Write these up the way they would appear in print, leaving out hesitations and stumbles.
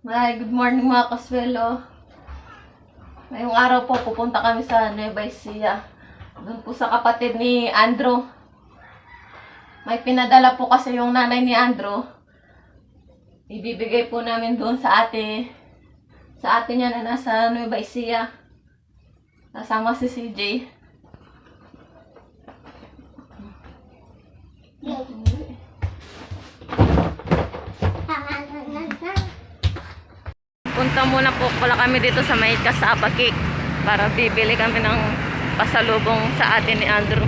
Good morning mga kaswelo. Ngayong araw po pupunta kami sa Nueva Ecija. Doon po sa kapatid ni Andrew. May pinadala po kasi yung nanay ni Andrew. Ibibigay po namin doon sa ate niya na nasa Nueva Ecija. Kasama si CJ. Punta muna po pala kami dito sa may Kasaba Cake para bibili kami ng pasalubong sa atin ni Andrew.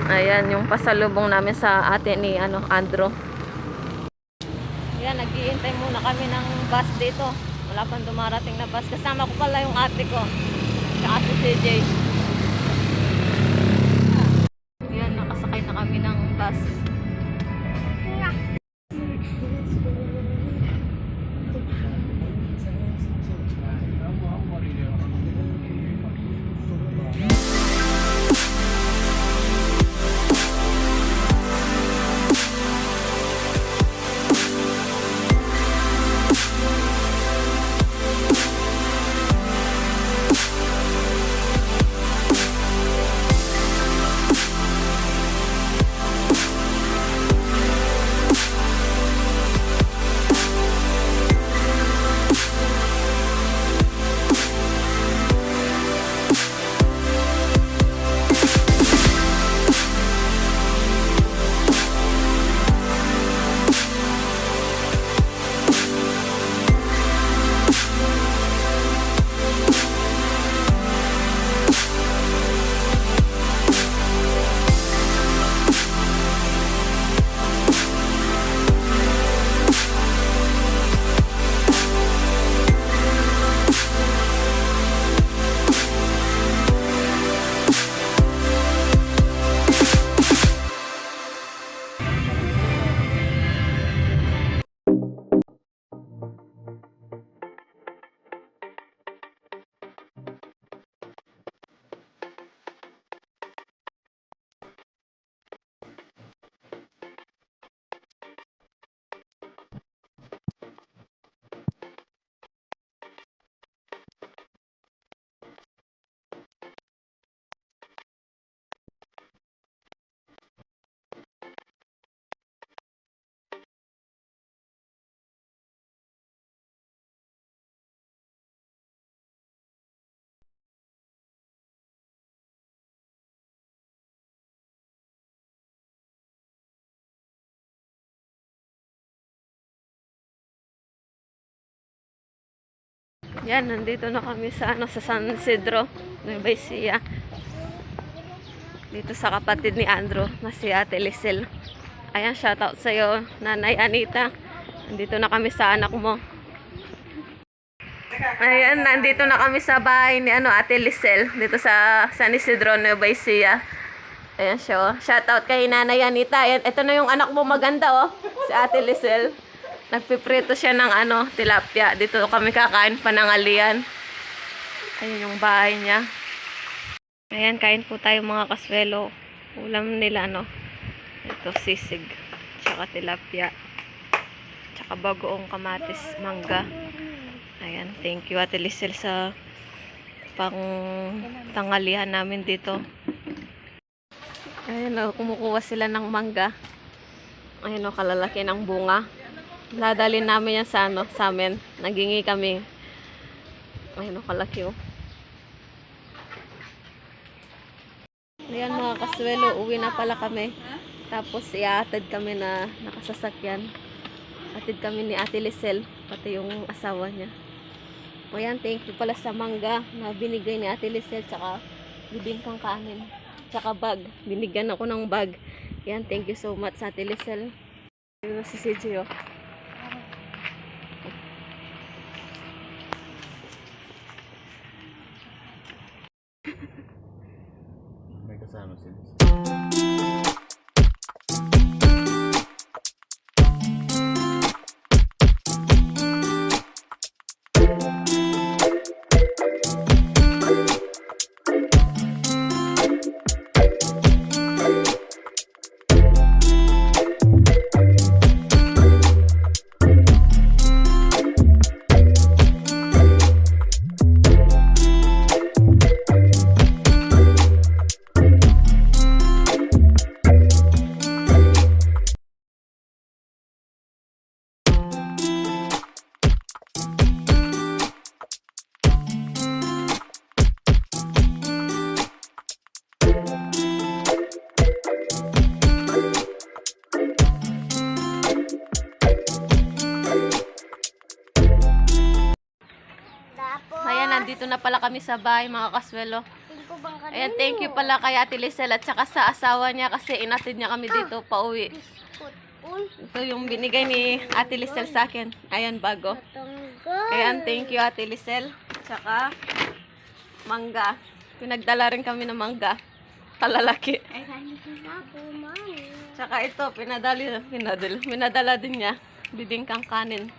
Ayan yung pasalubong namin sa atin ni Andrew. Ayan, nag-iintay muna kami ng bus dito. Wala pang dumarating na bus. Kasama ko pala yung ate ko, si ate CJ. Nakasakay na kami ng bus. Yan, nandito na kami sa sa San Isidro, Nueva Ecija. Dito sa kapatid ni Andrew, na si Ate Lisel. Ayan, shoutout sa iyo, Nanay Anita. Nandito na kami sa anak mo. Ayan, nandito na kami sa bahay ni Ate Lisel, dito sa San Isidro, Nueva Ecija. Ayan siya, oh. Shoutout kay Nanay Anita. Ayan, ito na yung anak mo maganda, oh, si Ate Lisel. Nagpiprito siya ng tilapia. Dito kami kakain panangalian. Ayun yung bahay niya. Ayan, kain po tayo mga kaswelo. Ulam nila, ito, sisig. Tsaka tilapia. Tsaka bagoong kamatis, mangga. Ayan, thank you Ate Lisel sa pang tangalihan namin dito. Ayan, kumukuha sila ng mangga. Ayan, kalalaki ng bunga. Dadalhin namin yan sa sa amin. Nagingi kami. Ayun, kalaki, oh. Ayan mga kaswelo, uwi na pala kami. Tapos iaatid kami na nakasasakyan. Atid kami ni Ate Lisel, pati yung asawa niya. Ayan, thank you pala sa mangga na binigay ni Ate Lisel, tsaka bibingkang kanin, tsaka bag. Binigyan ako ng bag. Ayan, thank you so much sa Ate Lisel. Ayun na si CJ, oh. May kasama sila. nandito na pala kami sa bahay, mga kaswelo. Tingin ko bang kanino? Ayan, thank you pala kay Ate Lisel at saka sa asawa niya kasi inatid niya kami dito pauwi. Biskut. Uy, Ito yung binigay ni Ate Lisel sa akin. Ayan, bago. tanggal. Ayan, thank you Ate Lisel. Tsaka, mangga. Pinagdala rin kami ng mangga. Talalaki. Ay, kanino na ako, mami. Tsaka ito, pinadala din niya. Bibingkang kanin.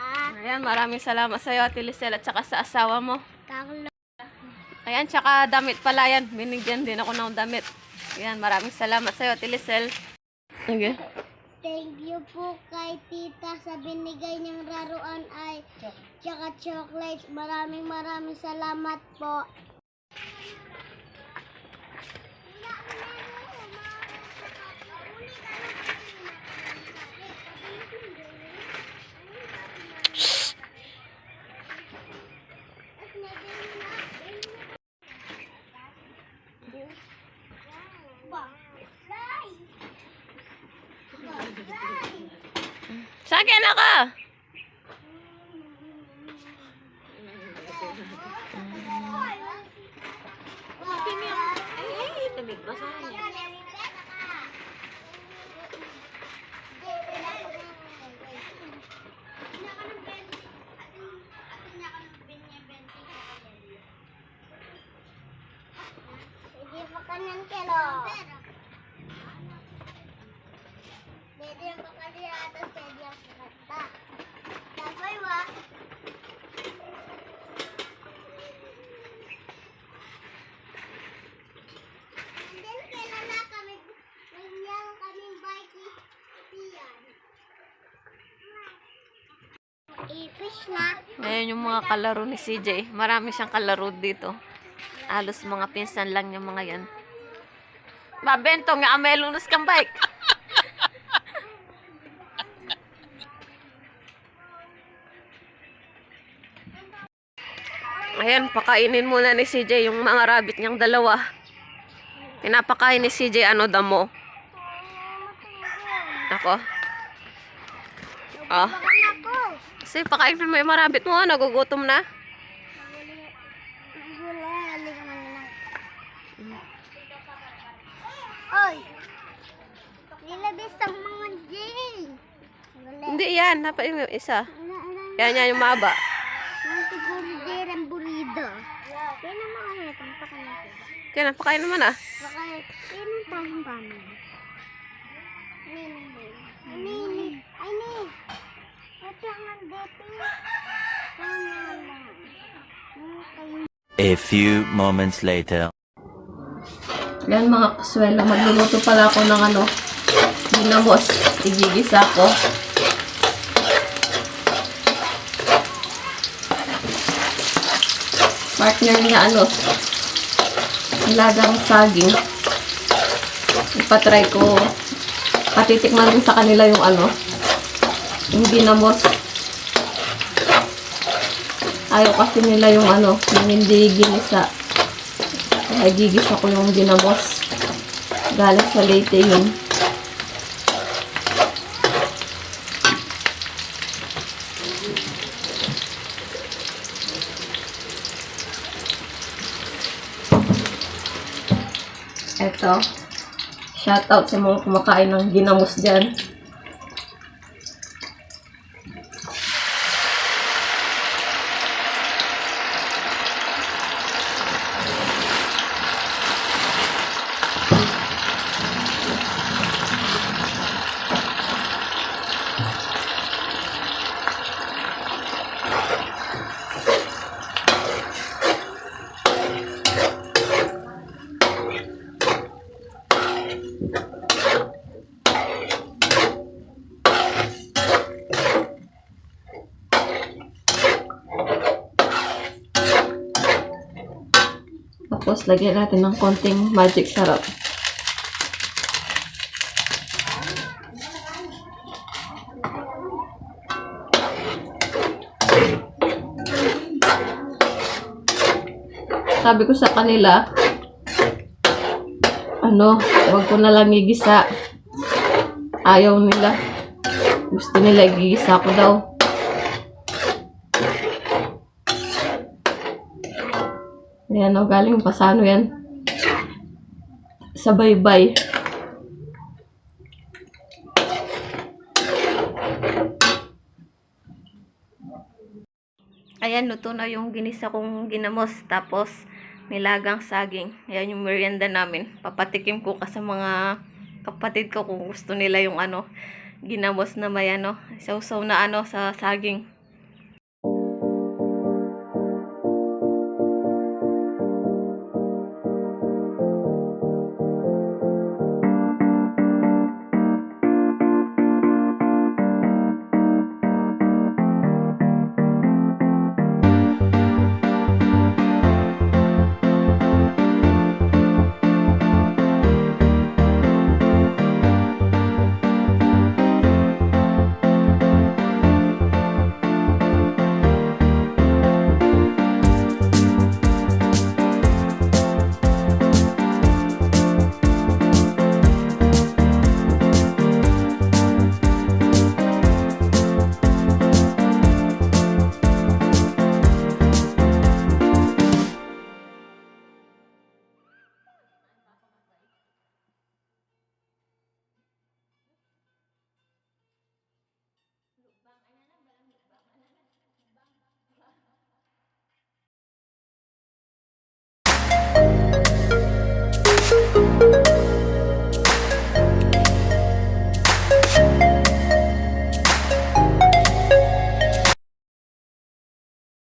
Ah, Ayan, maraming salamat sa iyo Ate Lisel at saka sa asawa mo. tanggal. Ayan, tsaka damit pala yan. Binigyan din ako ng damit. Ayan, maraming salamat sa iyo Ate Lisel. Okay. Thank you po kay tita sa binigay niyang laruan ay tsaka chocolates. Maraming salamat po. Sa akin ako! Sige pa kanan kilo. Pwede yung pakaliata sa yung kata. Tapos wa. And then kailan na kami nangyang kaming bike siyan. Ipish na. Ayan yung mga kalaro ni CJ. Marami siyang kalaro dito. Halos mga pinsan lang yung mga yan. Babento nga amelunus kang bike. Ayan, pakainin muna ni CJ yung mga rabbit niyang dalawa. Pinapakain ni CJ damo. Ako. Oh. Baka ako. Kasi pakainin mo yung mga rabbit mo, nagugutom na. Wala, halika man lang. Oy! Nilabis ang mga Jay! Wala. Hindi yan, napa yung isa. Ala. Yan yan yung maba. Mga siguro Jay ang burido. Yan ang mga hetang pakalaki. Kaya napakain naman ah. Baka, yan ang tayong pamilya. Nini. Ay, ni. Ito ang dati. A few moments later. Yan mga kaswela, magluluto pala ako ng ginamos. Igigisa ko. Partner niya nilagang saging. Ipatry ko. Patitikman rin sa kanila yung yung ginamos. Ayaw kasi nila yung yung hindi ginisa. Kaya gigisa ko yung ginamos. Galing sa Leyte yun. Eto. Shoutout sa mga kumakain ng ginamos dyan. Tapos, lagyan natin ng konting magic sarap. Sabi ko sa kanila, wag ko na lang igisa. Ayaw nila. Gusto nila igisa ko daw. Ayan o, galing pa sa ano yan? Sa baybay. Ayan, luto na yung ginisa kong ginamos. Tapos, nilagang saging. Ayan yung merienda namin. Papatikim ko ka sa mga kapatid ko kung gusto nila yung ano, ginamos na may ano, sausaw na ano sa saging.